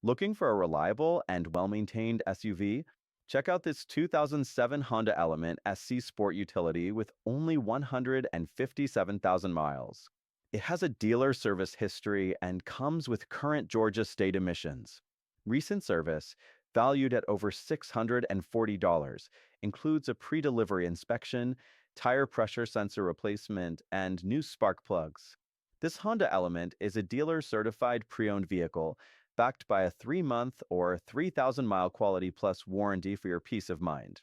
Looking for a reliable and well-maintained SUV? Check out this 2007 Honda Element SC Sport Utility with only 157,000 miles. It has a dealer service history and comes with current Georgia state emissions. Recent service, valued at over $640, includes a pre-delivery inspection, tire pressure sensor replacement, and new spark plugs. This Honda Element is a dealer-certified pre-owned vehicle backed by a 3-month or 3,000-mile Quality Plus warranty for your peace of mind.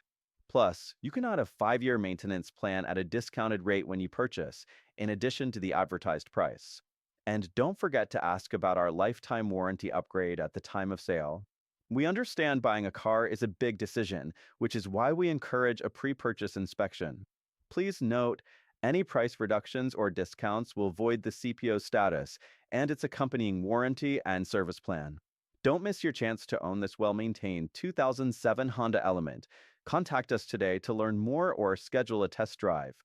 Plus, you can add a 5-year maintenance plan at a discounted rate when you purchase, in addition to the advertised price. And don't forget to ask about our lifetime warranty upgrade at the time of sale. We understand buying a car is a big decision, which is why we encourage a pre-purchase inspection. Please note, any price reductions or discounts will void the CPO status and its accompanying warranty and service plan. Don't miss your chance to own this well-maintained 2007 Honda Element. Contact us today to learn more or schedule a test drive.